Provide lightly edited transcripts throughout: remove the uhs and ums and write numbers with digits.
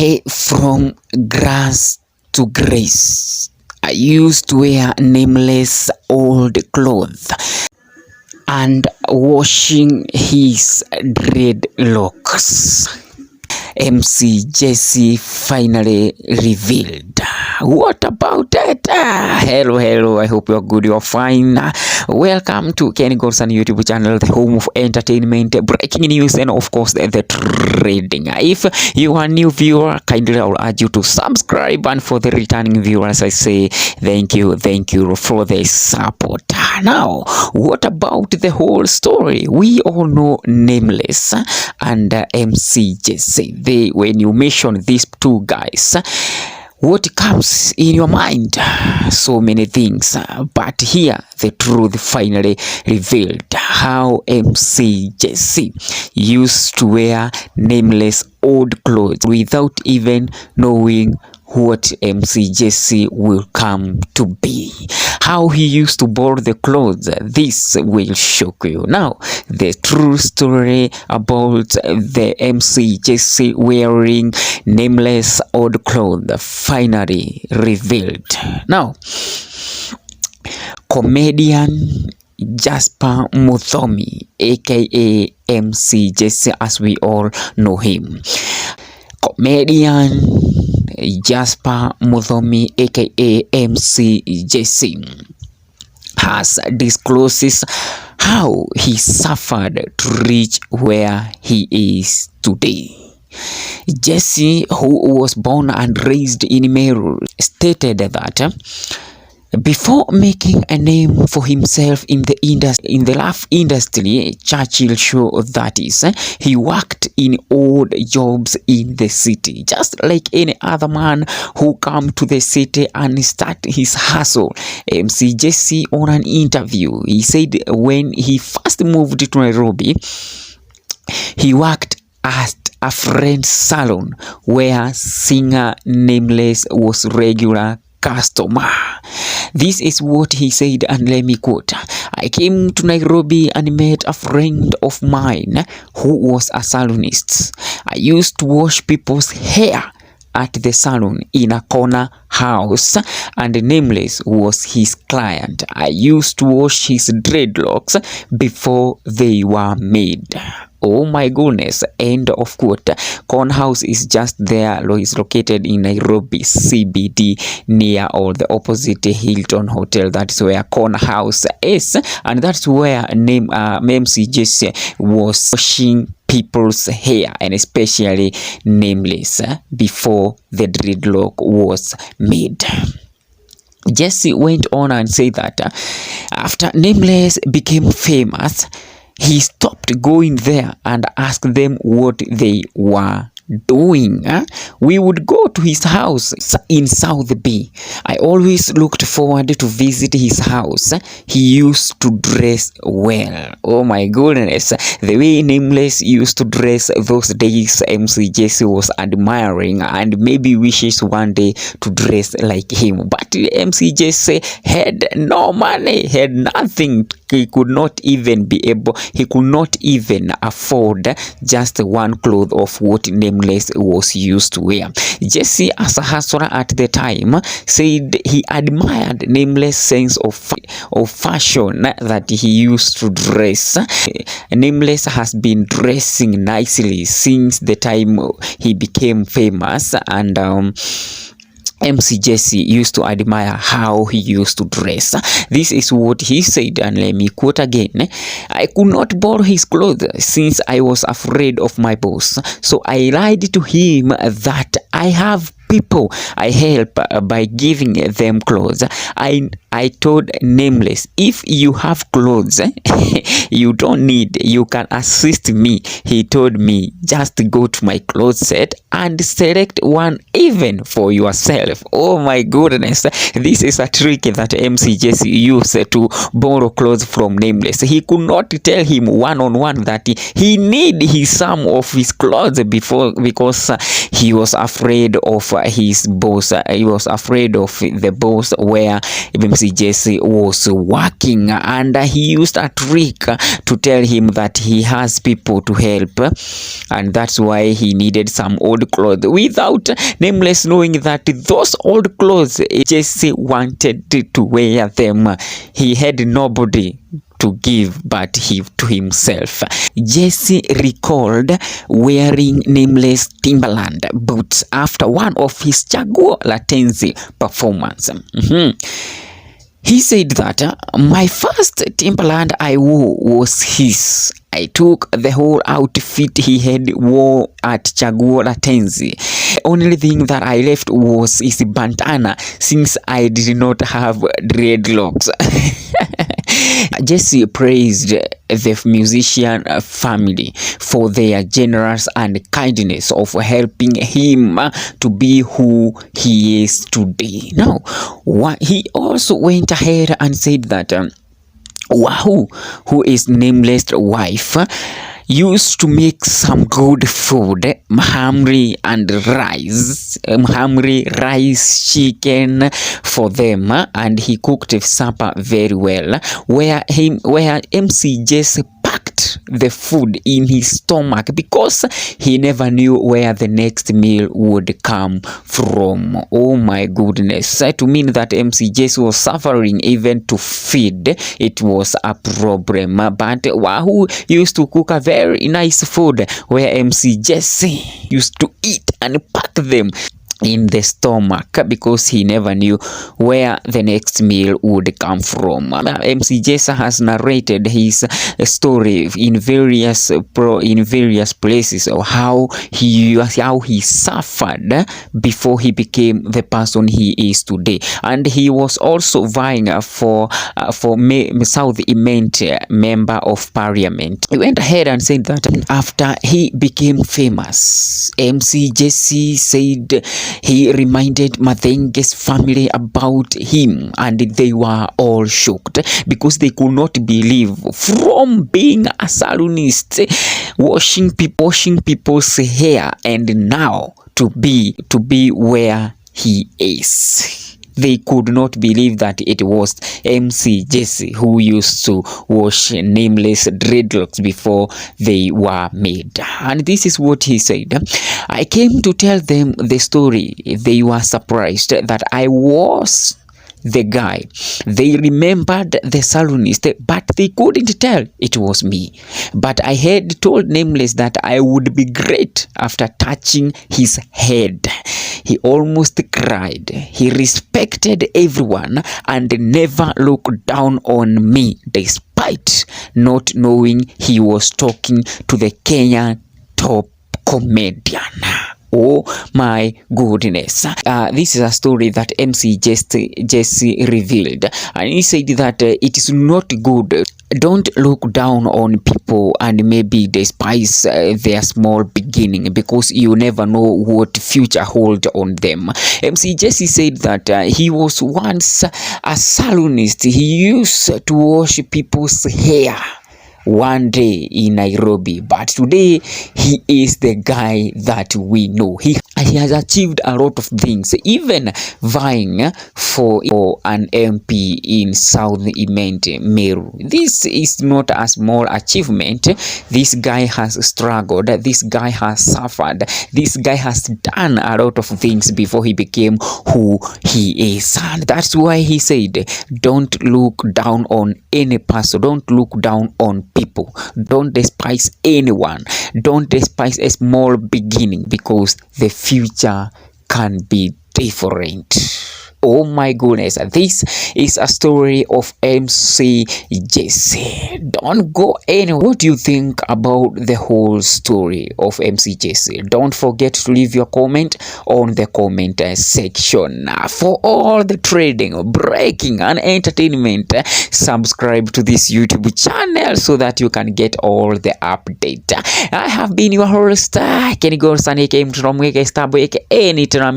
Hey, from grass to grace. I used to wear nameless old clothes and washing his dreadlocks. MC Jessy finally revealed. What about that? Hello. I hope you're good, you're fine. Welcome to Kenny Golson YouTube channel, the home of entertainment, breaking news, and of course the trading. If you are a new viewer, kindly I will urge you to subscribe, and for the returning viewers, I say thank you for the support. Now, what about the whole story? We all know Nameless and MC Jessy. When you mention these two guys, what comes in your mind? So many things, but here the truth finally revealed. How MC Jessy used to wear nameless old clothes without even knowing what MC Jessy will come to be. How he used to borrow the clothes, this will shock you. Now, the true story about the MC Jessy wearing nameless old clothes finally revealed. Now, comedian Jasper Muthomi, aka MC Jessy as we all know him. Comedian Jasper Muthomi, aka MC Jessy, has disclosed how he suffered to reach where he is today. Jessy, who was born and raised in Meru, stated that before making a name for himself in the laugh industry, Churchill show that is, he worked in odd jobs in the city, just like any other man who come to the city and start his hustle. MC Jessy, on an interview, he said when he first moved to Nairobi, he worked at a friend's salon where singer Nameless was regular customer. This is what he said, and let me quote: I came to Nairobi and met a friend of mine who was a salonist. I used to wash people's hair at the salon in a corner house, and Nameless was his client. I used to wash his dreadlocks before they were made. Oh my goodness. End of quote. Corn House is just there. It's located in Nairobi CBD near or the opposite Hilton Hotel. That's where Corn House is, and that's where MC Jessy was washing people's hair, and especially Nameless, before the dreadlock was made. Jessy went on and said that after Nameless became famous, he stopped going there and asked them what they were doing. We would go to his house in South Bay. I always looked forward to visit his house. He used to dress well. Oh my goodness, the way Nameless used to dress those days, MC Jessy was admiring and maybe wishes one day to dress like him. But MC Jessy had no money, had nothing. He could not even afford just one cloth of what Nameless was used to wear. Jessy, as a hustler at the time, said he admired Nameless' sense of fashion that he used to dress. Nameless has been dressing nicely since the time he became famous, and MC Jessy used to admire how he used to dress. This is what he said, and let me quote again. I could not borrow his clothes since I was afraid of my boss. So I lied to him that I have people I help by giving them clothes. I told Nameless, if you have clothes you don't need, you can assist me. He told me, just go to my closet and select one even for yourself. Oh my goodness, this is a trick that MC Jessy used to borrow clothes from Nameless. He could not tell him one-on-one that he need some of his clothes because he was afraid of his boss. He was afraid of the boss where MC Jessy was working, and he used a trick to tell him that he has people to help, and that's why he needed some old clothes, without Nameless knowing that those old clothes Jessy wanted to wear them. He had nobody to give but to himself. Jessy recalled wearing Nameless Timberland boots after one of his Chaguo Latenzi performance. He said that my first Timberland I wore was his. I took the whole outfit he had wore at Chaguo Latenzi. The only thing that I left was his bandana, since I did not have dreadlocks. Jessy praised the musician family for their generous and kindness of helping him to be who he is today. Now, he also went ahead and said that Wahoo, who is Nameless wife, used to make some good food, mahamri rice chicken for them, and he cooked supper very well, where MC Jessy packed the food in his stomach because he never knew where the next meal would come from. Oh my goodness. To mean that MC Jessy was suffering even to feed, it was a problem. But Wahoo used to cook a very nice food where MC Jessy used to eat and pack them in the stomach because he never knew where the next meal would come from. MC Jessy has narrated his story in various places of how he suffered before he became the person he is today, and he was also vying for South Immense Member of Parliament. He went ahead and said that after he became famous, MC Jessy said he reminded Mathenge's family about him, and they were all shocked because they could not believe, from being a salonist, washing people's hair, and now to be where he is. They could not believe that it was MC Jessy who used to wash Nameless dreadlocks before they were made. And this is what he said. I came to tell them the story. They were surprised that I was the guy. They remembered the salonist, but they couldn't tell it was me. But I had told Nameless that I would be great after touching his head. He almost cried. He respected everyone and never looked down on me, despite not knowing he was talking to the Kenyan top comedian. Oh my goodness. This is a story that MC Jessy revealed, and he said that it is not good. Don't look down on people and maybe despise their small beginning, because you never know what future hold on them. MC Jessy said that he was once a salonist. He used to wash people's hair one day in Nairobi, but today he is the guy that we know. He has achieved a lot of things, even vying for an MP in South Immense Meru. This is not a small achievement. This guy has struggled. This guy has suffered. This guy has done a lot of things before he became who he is, and that's why he said, don't look down on any person. Don't look down on people. Don't despise anyone. Don't despise a small beginning, because the future can be different. Oh my goodness, this is a story of MC Jessy. Don't go anywhere. What do you think about the whole story of MC Jessy? Don't forget to leave your comment on the comment section. For all the trading, breaking, and entertainment, subscribe to this YouTube channel so that you can get all the update. I have been your host, Kenny anytime.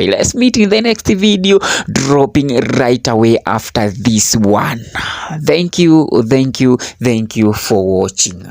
Let's meet in the next video, dropping right away after this one. Thank you for watching.